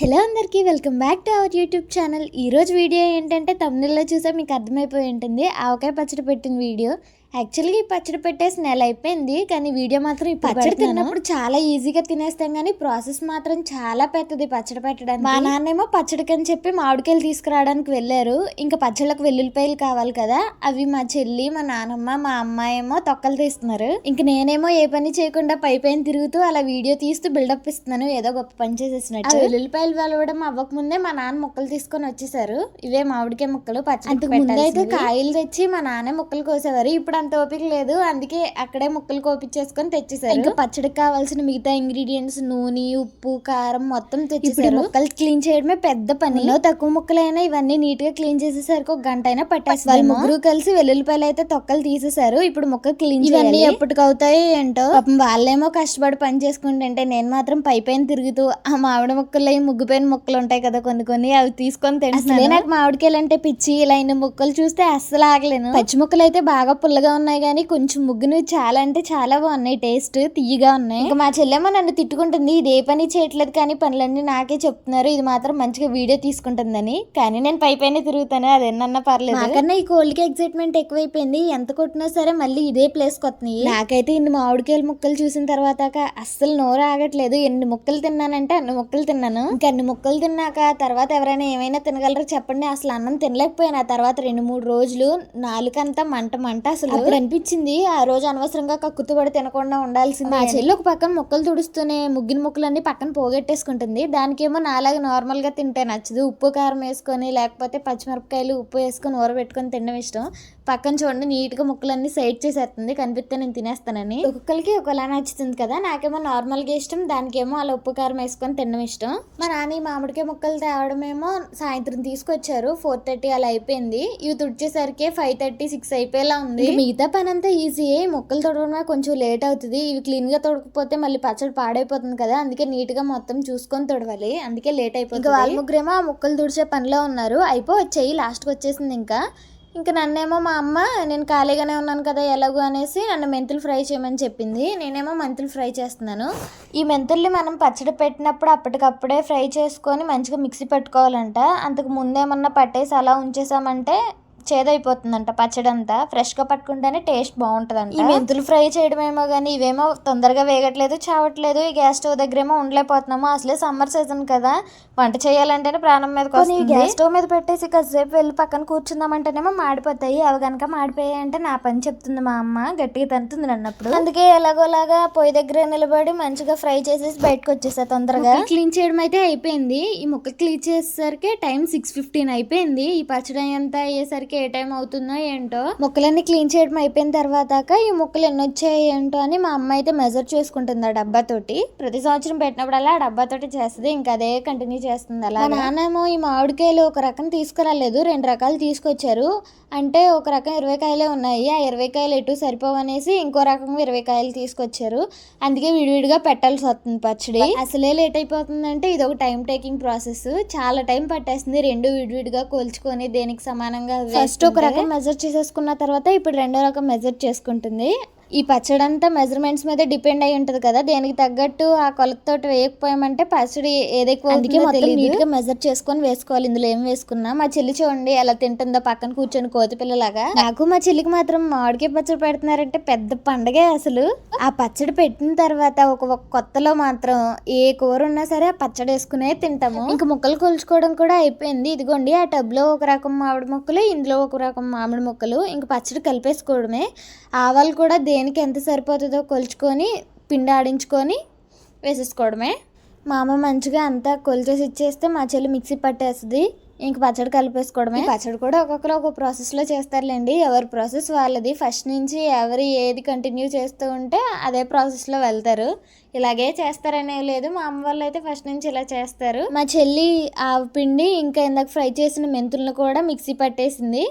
Hello అందరికీ welcome back to our YouTube channel. ఈరోజు video ఏంటంటే తమిళలో చూసా మీకు అర్థమైపోయి ఉంటుంది. ఆవకాయ పచ్చడి పెట్టిన వీడియో. యాక్చువల్గా ఈ పచ్చడి పెట్టేసి నెల అయిపోయింది, కానీ వీడియో మాత్రం ఈ పచ్చడి తిన్నప్పుడు చాలా ఈజీగా తినేస్తాం, కానీ ప్రాసెస్ మాత్రం చాలా పెద్దది పచ్చడి పెట్టడానికి. మా నాన్నేమో పచ్చడికి అని చెప్పి మామిడికాయలు తీసుకురావడానికి వెళ్ళారు. ఇంకా పచ్చళ్ళకు వెల్లుల్లిపాయలు కావాలి కదా, అవి మా చెల్లి, మా నానమ్మ, మా అమ్మాయి ఏమో తొక్కలు తీస్తున్నారు. ఇంక నేనేమో ఏ పని చేయకుండా పైన తిరుగుతూ అలా వీడియో తీస్తూ బిల్డప్ ఇస్తున్నాను, ఏదో గొప్ప పని చేసేసినట్టు. వెల్లుల్లిపాయలు వెలవడం అవ్వక ముందే మా నాన్న ముక్కలు తీసుకొని వచ్చేసారు. ఇవే మామిడికాయ ముక్కలు. పచ్చడి ముందు అయితే కాయలు తెచ్చి మా నాన్న ముక్కలు కోసేవారు. ఇప్పుడు అంత ఓపిక లేదు, అందుకే అక్కడే ముక్కలు కోపించేసుకొని తెచ్చేసారు. ఇంకా పచ్చడికి కావాల్సిన మిగతా ఇంగ్రీడియంట్స్ నూనె, ఉప్పు, కారం మొత్తం తెచ్చేసారు. ముక్కలు క్లీన్ చేయడమే పెద్ద పని. తక్కువ ముక్కలైనా ఇవన్నీ నీట్ గా క్లీన్ చేసేసరికి ఒక గంట అయినా పట్టేస్తారు. వాళ్ళు ముగ్గురు కలిసి వెల్లుల్లిపాయలు అయితే తొక్కలు తీసేసారు. ఇప్పుడు ముక్క క్లీన్ ఇవన్నీ ఎప్పటికవుతాయో ఏంటో. పాపం వాళ్ళేమో కష్టపడి పని చేసుకుంటుంటే నేను మాత్రం పైన తిరుగుతూ ఆ మామిడి ముక్కలు, ముగ్గుపోయిన ముక్కలు ఉంటాయి కదా కొన్ని, అవి తీసుకొని తింటున్నాను. నాకు మామిడికాయలు అంటే పిచ్చి. ఇలా ఇన్ని ముక్కలు చూస్తే అస్సలు ఆగలేను. పచ్చి ముక్కలు అయితే బాగా పుల్లగా ఉన్నాయి, కానీ కొంచెం ముగ్గును చాలా అంటే చాలా బాగున్నాయి. టేస్ట్ తీయగా ఉన్నాయి. ఇంకా మా చెల్లెమ్మ నన్ను తిట్టుకుంటుంది, ఇది ఏ పని చేయట్లేదు కానీ పనులన్నీ నాకే చెప్తున్నారు, ఇది మాత్రం మంచిగా వీడియో తీసుకుంటుందని. కానీ నేను పైన తిరుగుతాను, అదేనన్నా పర్లేదు. నాకన్నా ఈ కోల్డ్కి ఎక్సైట్మెంట్ ఎక్కువైపోయింది. ఎంత కొట్టినా సరే మళ్ళీ ఇదే ప్లేస్ కొత్తనాయి. నాకైతే ఇన్ని మామిడికాయల ముక్కలు చూసిన తర్వాత అస్సలు నోరు ఆగట్లేదు. ఎన్ని ముక్కలు తిన్నానంటే అన్ని ముక్కలు తిన్నాను. ఇంకా అన్ని ముక్కలు తిన్నాక తర్వాత ఎవరైనా ఏమైనా తినగలరో చెప్పండి. అసలు అన్నం తినలేకపోయాను. ఆ తర్వాత 2-3 రోజులు నాలుకంతా మంట. అసలు అప్పుడు అనిపించింది ఆ రోజు అనవసరంగా కక్కుతుపడి తినకుండా ఉండాల్సింది. మా చెల్లి ఒక పక్కన ముక్కలు తుడుస్తూనే ముగ్గిన ముక్కలన్నీ పక్కన పోగొట్టేసుకుంటుంది. దానికేమో నాలాగా నార్మల్ గా తింటే నచ్చదు. ఉప్పు కారం వేసుకొని లేకపోతే పచ్చిమిరపకాయలు ఉప్పు వేసుకొని ఊరబెట్టుకొని తినడం ఇష్టం. పక్కన చూడండి నీట్ గా ముక్కలన్నీ సైడ్ చేసేస్తుంది, కనిపిస్తే నేను తినేస్తానని. ఒక్కొక్కరికి ఒకలా నచ్చుతుంది కదా. నాకేమో నార్మల్ గా ఇష్టం, దానికేమో అలా ఉప్పు కారం వేసుకొని తినడం ఇష్టం. మా నాన్న మామిడికాయ ముక్కలు తేవడమేమో సాయంత్రం తీసుకొచ్చారు. 4:30 అలా అయిపోయింది. ఇవి తుడిచేసరికి 5:30, 6 అయిపోయేలా ఉంది. మిగతా పని అంతా ఈజీయే. ముక్కలు తొడవడమే కొంచెం లేట్ అవుతుంది. ఇవి క్లీన్ గా తొడకపోతే మళ్ళీ పచ్చడి పాడైపోతుంది కదా, అందుకే నీట్ గా మొత్తం చూసుకొని తొడవాలి, అందుకే లేట్ అయిపోతుంది. ఇంకా వాళ్ళ ముగ్గురేమో ఆ ముక్కలు తుడిచే పనిలో ఉన్నారు. వచ్చేయి లాస్ట్కి వచ్చేసింది. ఇంకా నన్నేమో మా అమ్మ నేను ఖాళీగానే ఉన్నాను కదా ఎలాగో అనేసి నన్ను మెంతులు ఫ్రై చేయమని చెప్పింది. నేనేమో మెంతులు ఫ్రై చేస్తున్నాను. ఈ మెంతుల్ని మనం పచ్చడి పెట్టినప్పుడు అప్పటికప్పుడే ఫ్రై చేసుకొని మంచిగా మిక్సీ పెట్టుకోవాలంట. అంతకు ముందేమన్నా పట్టేసి అలా ఉంచేసామంటే చేదైపోతుందంట పచ్చడి అంతా. ఫ్రెష్ గా పట్టుకుంటేనే టేస్ట్ బాగుంటదంట. ఈ మెంతులు ఫ్రై చేయడం ఏమో కానీ ఇవేమో తొందరగా వేగట్లేదు, చావట్లేదు. ఈ గ్యాస్ స్టవ్ దగ్గర ఏమో ఉండలేకపోతున్నాము. అసలే సమ్మర్ సీజన్ కదా, వంట చేయాలంటేనే ప్రాణం మీదకి వస్తుంది. గ్యాస్ స్టవ్ మీద పెట్టేసి కాసేపు వెళ్ళి పక్కన కూర్చుందామంటేనేమో మాడిపోతాయి. అవి కనుక మాడిపోయాయి అంటే నా పని చెప్తుంది మా అమ్మ, గట్టిగా తంతుంది అన్నప్పుడు. అందుకే ఎలాగోలాగా పొయ్యి దగ్గర నిలబడి మంచిగా ఫ్రై చేసేసి బయటకు వచ్చేసా తొందరగా. క్లీన్ చేయడం అయితే అయిపోయింది. ఈ ముక్క క్లీన్ చేసేసరికి టైం 6:15 అయిపోయింది. ఈ పచ్చడి అంతా అయ్యేసరికి ఏ టైం అవుతుందో ఏంటో. ముక్కలన్నీ క్లీన్ చేయడం అయిపోయిన తర్వాత ఈ ముక్కలు ఎన్ని వచ్చాయి ఏంటో అని మా అమ్మ అయితే మెజర్ చేసుకుంటుంది ఆ డబ్బాతోటి. ప్రతి సంవత్సరం పెట్టినప్పుడల్లా ఆ డబ్బాతోటి చేస్తుంది. ఇంకా అదే కంటిన్యూ చేస్తుంది. అలా నాన్నేమో ఈ మామిడికాయలు ఒక రకం తీసుకురాలేదు, 2 రకాలు తీసుకొచ్చారు. అంటే ఒక రకం 20 కాయలే ఉన్నాయి. ఆ 20 కాయలు ఎటు సరిపోవనేసి ఇంకో రకం 20 కాయలు తీసుకొచ్చారు. అందుకే విడివిడిగా పెట్టాల్సి వస్తుంది పచ్చడి. అసలే లేట్ అయిపోతుందంటే ఇది ఒక టైం టేకింగ్ ప్రాసెస్. చాలా టైం పట్టేస్తుంది రెండు విడివిడిగా కోల్చుకొని దేనికి సమానంగా. ఫస్ట్ ఒక రకం మెజర్ చేసేసుకున్న తర్వాత ఇప్పుడు రెండో రకం మెజర్ చేసుకుంటుంది. ఈ పచ్చడి అంతా మెజర్మెంట్స్ మీద డిపెండ్ అయి ఉంటది కదా, దేనికి తగ్గట్టు ఆ కొలతతోటి వేయకపోయామంటే పచ్చడి ఏదెక్కువ నీట్ గా మెజర్ చేసుకొని వేసుకోవాలి. ఇందులో ఏం వేసుకున్నా. మా చెల్లి చూడండి ఎలా తింటుందో పక్కన కూర్చొని కోతి పిల్లలాగా. నాకు మా చెల్లికి మాత్రం మామిడికాయ పచ్చడి పెడుతున్నారంటే పెద్ద పండగే అసలు. ఆ పచ్చడి పెట్టిన తర్వాత ఒక కొత్తలో మాత్రం ఏ కూర ఉన్నా సరే ఆ పచ్చడి వేసుకునే తింటాము. ఇంకా ముక్కలు కొలుచుకోవడం కూడా అయిపోయింది. ఇదిగోండి ఆ టబ్ లో ఒక రకం మామిడి ముక్కలు, ఇందులో ఒక రకం మామిడి ముక్కలు. ఇంకా పచ్చడి కలిపేసుకోవడమే. ఆవాలు కూడా దేనికి ఎంత సరిపోతుందో కొలుచుకొని పిండి ఆడించుకొని వేసేసుకోవడమే. మా అమ్మ మంచిగా అంతా కొలిచేసి ఇచ్చేస్తే మా చెల్లి మిక్సీ పట్టేస్తుంది. ఇంక పచ్చడి కలిపేసుకోవడమే. పచ్చడి కూడా ఒక్కొక్కరు ఒక ప్రాసెస్లో చేస్తారులేండి, ఎవరి ప్రాసెస్ వాళ్ళది. ఫస్ట్ నుంచి ఎవరు ఏది కంటిన్యూ చేస్తూ ఉంటే అదే ప్రాసెస్లో వెళ్తారు. ఇలాగే చేస్తారనే లేదు, మా అమ్మ వాళ్ళు అయితే ఫస్ట్ నుంచి ఇలా చేస్తారు. మా చెల్లి ఆవు పిండి ఇంకా ఇందాక ఫ్రై చేసిన మెంతులను కూడా మిక్సీ పట్టేసింది.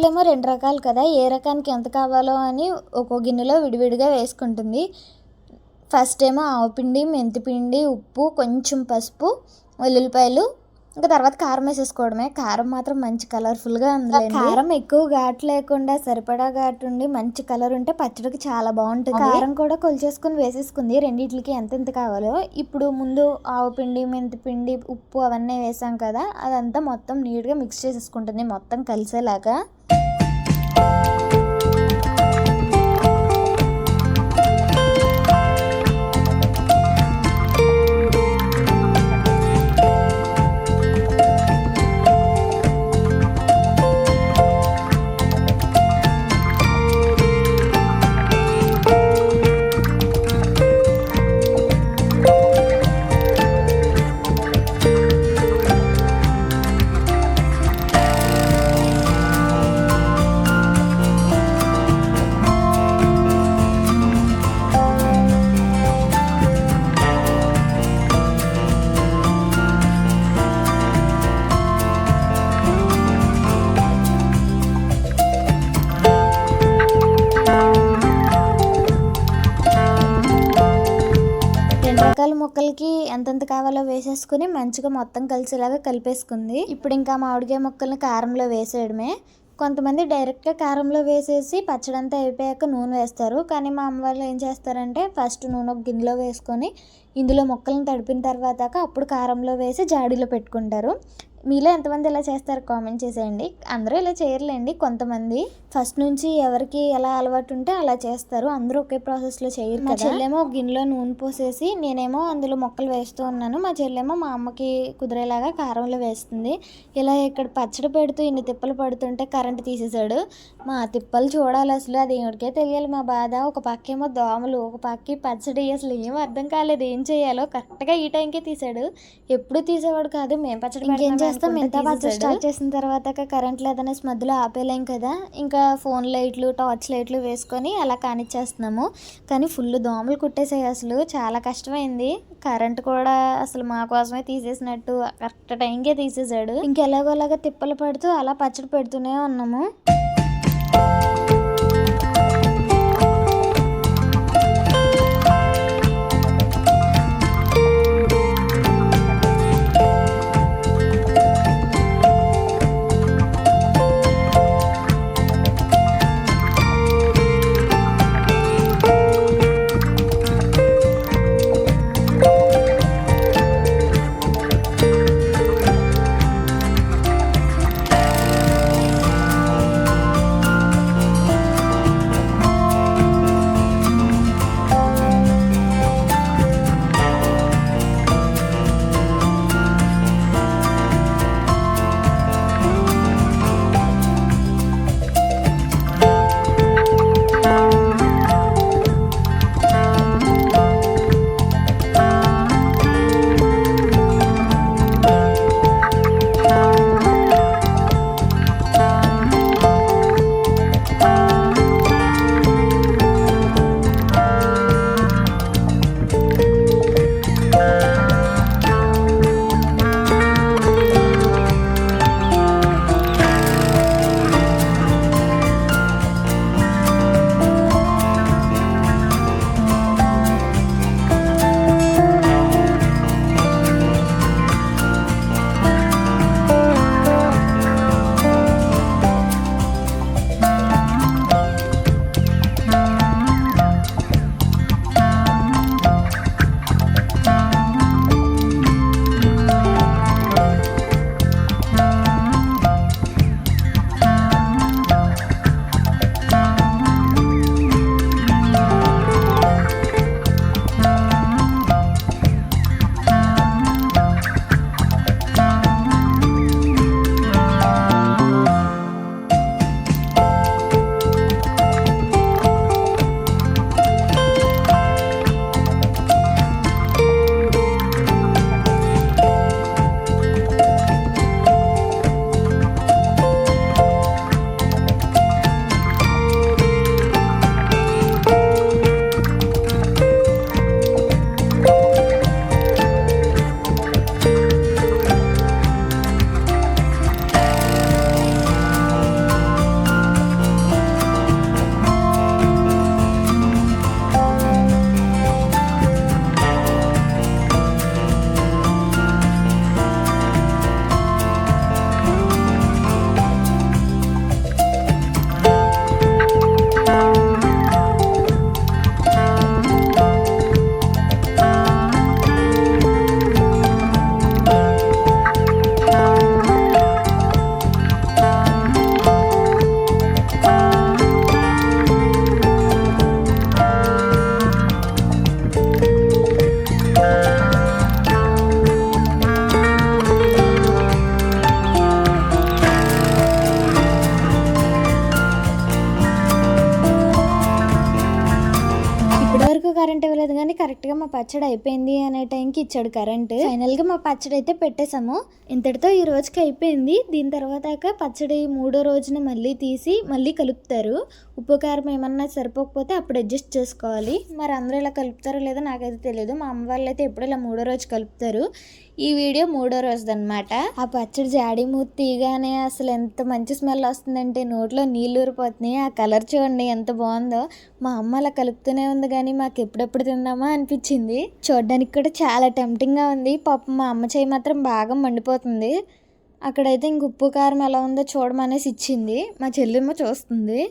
ముక్కలేమో 2 రకాలు కదా, ఏ రకానికి ఎంత కావాలో అని ఒక్కో గిన్నెలో విడివిడిగా వేసుకుంటుంది. ఫస్ట్ ఏమో ఆవపిండి, మెంతిపిండి, ఉప్పు, కొంచెం పసుపు, వెల్లుల్లిపాయలు, ఇంకా తర్వాత కారం వేసేసుకోవడమే. కారం మాత్రం మంచి కలర్ఫుల్గా ఉంది. కారం ఎక్కువ ఘాటు లేకుండా సరిపడా ఘాటు ఉండి మంచి కలర్ ఉంటే పచ్చడికి చాలా బాగుంటుంది. కారం కూడా కొలిచేసుకుని వేసేసుకుంది రెండింటికి ఎంతెంత కావాలో. ఇప్పుడు ముందు ఆవపిండి, మెంతిపిండి, ఉప్పు అవన్నీ వేసాం కదా, అదంతా మొత్తం నీట్గా మిక్స్ చేసేసుకుంటుంది మొత్తం కలిసేలాగా. రకాల ముక్కలకి ఎంతెంత కావాలో వేసేసుకుని మంచిగా మొత్తం కలిసేలాగా కలిపేసుకుంది. ఇప్పుడు ఇంకా మామిడికాయ ముక్కల్ని కారంలో వేసేయడమే. కొంతమంది డైరెక్ట్గా కారంలో వేసేసి పచ్చడంతా అయిపోయాక నూనె వేస్తారు, కానీ మా అమ్మ వాళ్ళు ఏం చేస్తారంటే ఫస్ట్ నూనె ఒక గిన్నెలో వేసుకొని ఇందులో ముక్కలను తడిపిన తర్వాత అప్పుడు కారంలో వేసి జాడీలో పెట్టుకుంటారు. మీలో ఎంతమంది ఇలా చేస్తారు కామెంట్ చేసేయండి. అందరూ ఇలా చేయరులేండి, కొంతమంది ఫస్ట్ నుంచి ఎవరికి ఎలా అలవాటు ఉంటే అలా చేస్తారు, అందరూ ఒకే ప్రాసెస్లో చేయరు. మా చెల్లేమో ఒక గిన్నెలో నూనె పోసేసి నేనేమో అందులో మొక్కలు వేస్తూ ఉన్నాను. మా చెల్లేమో మా అమ్మకి కుదిరేలాగా కారంలో వేస్తుంది. ఇలా ఇక్కడ పచ్చడి పెడుతూ ఇన్ని తిప్పలు పడుతుంటే కరెంట్ తీసేశాడు. మా తిప్పలు చూడాలి అసలు, అది ఎవరికే తెలియాలి మా బాధ. ఒక పక్కేమో దోమలు, ఒక పక్కి పచ్చడి, అసలు ఏం అర్థం కాలేదు ఏం చేయాలో. కరెక్ట్గా ఈ టైంకే తీసాడు, ఎప్పుడు తీసేవాడు కాదు. మేము పచ్చడి చేస్తాం. ఎంత పచ్చడి స్టార్ట్ చేసిన తర్వాత కరెంట్ లేదనేసి మధ్యలో ఆపేలేం కదా, ఇంకా ఫోన్ లైట్లు, టార్చ్ లైట్లు వేసుకొని అలా కానిచ్చేస్తున్నాము. కానీ ఫుల్ దోమలు కుట్టేసాయి, అసలు చాలా కష్టమైంది. కరెంట్ కూడా అసలు మా కోసమే తీసేసినట్టు కరెక్ట్ టైంకే తీసేసాడు. ఇంకెలాగోలాగా తిప్పలు పడుతూ అలా పచ్చడి పెడుతూనే ఉన్నాము. టైంకి కరెంట్ ఇవ్వలేదు కానీ కరెక్ట్గా మా పచ్చడి అయిపోయింది అనే టైంకి ఇచ్చాడు కరెంట్. ఫైనల్గా మా పచ్చడి అయితే పెట్టేశాము. ఇంతటితో ఈ రోజుకి అయిపోయింది. దీని తర్వాత పచ్చడి 3వ రోజున మళ్ళీ తీసి మళ్ళీ కలుపుతారు. ఉప్పు కారం ఏమన్నా సరిపోకపోతే అప్పుడు అడ్జస్ట్ చేసుకోవాలి. మరి అందరూ ఇలా కలుపుతారో లేదో నాకైతే తెలియదు. మా అమ్మ వాళ్ళు అయితే ఎప్పుడు ఇలా 3వ రోజు కలుపుతారు. ఈ వీడియో 3వ రోజుది అనమాట. ఆ పచ్చడి జాడి మూత తీయగానే అసలు ఎంత మంచి స్మెల్ వస్తుందంటే నోట్లో నీళ్ళు ఊరిపోతున్నాయి. ఆ కలర్ చూడండి ఎంత బాగుందో. మా అమ్మ అలా కలుపుతూనే ఉంది కానీ మాకు ఎప్పుడెప్పుడు తిందామా అనిపించింది. చూడడానికి కూడా చాలా టెంప్టింగ్గా ఉంది. పాపం మా అమ్మ చేయి మాత్రం బాగా మండిపోతుంది. అక్కడైతే ఇంక ఉప్పు కారం ఎలా ఉందో చూడమనేసి ఇచ్చింది. మా చెల్లెమ్మ చూస్తుంది.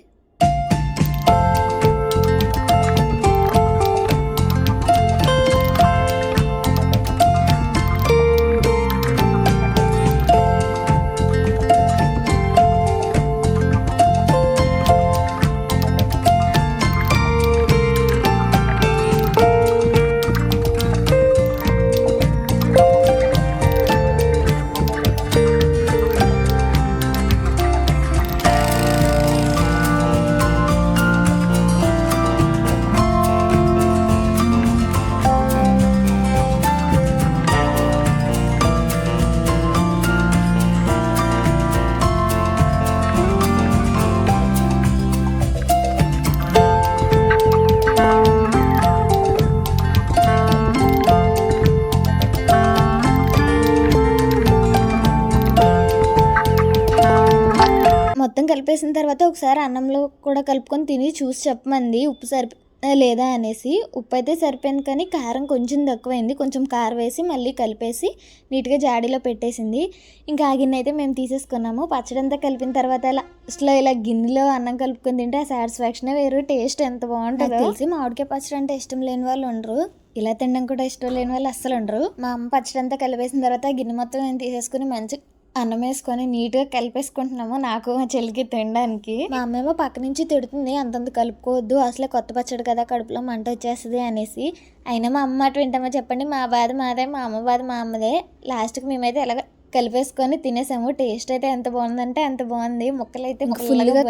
మొత్తం కలిపేసిన తర్వాత ఒకసారి అన్నంలో కూడా కలుపుకొని తిని చూసి చెప్పమంది ఉప్పు లేదా అనేసి. ఉప్పు అయితే సరిపోయింది కానీ కారం కొంచెం తక్కువైంది. కొంచెం కారం వేసి మళ్ళీ కలిపేసి నీట్గా జాడీలో పెట్టేసింది. ఇంకా ఆ గిన్నె అయితే మేము తీసేసుకున్నాము. పచ్చడి అంతా కలిపిన తర్వాత లాస్ట్లో ఇలా గిన్నెలో అన్నం కలుపుకొని తింటే ఆ సాటిస్ఫాక్షనే వేరు. టేస్ట్ ఎంత బాగుంటుందో తెలిసి. మామిడికాయ పచ్చడి అంటే ఇష్టం లేని వాళ్ళు ఉండరు, ఇలా తినడం కూడా ఇష్టం లేని వాళ్ళు అస్సలు ఉండరు. మా అమ్మ పచ్చడి అంతా కలిపేసిన తర్వాత గిన్నె మొత్తం నేను తీసేసుకుని మంచి అన్నం వేసుకొని నీట్గా కలిపేసుకుంటున్నాము నాకు మా చెల్లికి తినడానికి. మా అమ్మేమో పక్క నుంచి తిడుతుంది, అంతంత కలుపుకోవద్దు, అసలే కొత్త పచ్చడి కదా కడుపులో మంట వచ్చేస్తుంది అనేసి. అయినా మా అమ్మ మాట వింటామో చెప్పండి. మా బాధ మాదే, మా అమ్మ బాధ మా అమ్మదే. లాస్ట్కి మేమైతే ఎలాగ కలిపేసుకొని తినేసాము. టేస్ట్ అయితే ఎంత బాగుందంటే అంత బాగుంది. ముక్కలు అయితే ఫుల్గా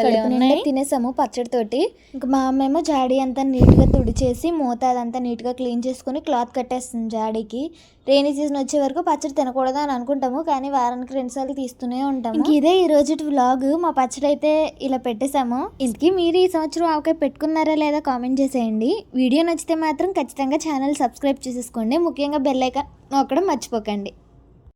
తినేసాము పచ్చడితోటి. ఇంకా మా అమ్మ ఏమో జాడీ అంతా నీట్గా తుడిచేసి మూత అదంతా నీట్గా క్లీన్ చేసుకుని క్లాత్ కట్టేస్తుంది జాడీకి. రెయినీ సీజన్ వచ్చే వరకు పచ్చడి తినకూడదు అని అనుకుంటాము కానీ వారానికి 2 సార్లు తీస్తూనే ఉంటాము. ఇదే ఈ రోజు వ్లాగ్. మా పచ్చడి అయితే ఇలా పెట్టేశాము. ఇంతకీ మీరు ఈ సంవత్సరం ఆవకాయ పెట్టుకున్నారా లేదా కామెంట్ చేసేయండి. వీడియో నచ్చితే మాత్రం ఖచ్చితంగా ఛానల్ సబ్స్క్రైబ్ చేసేసుకోండి. ముఖ్యంగా బెల్ ఐకాన్ నొక్కడం మర్చిపోకండి.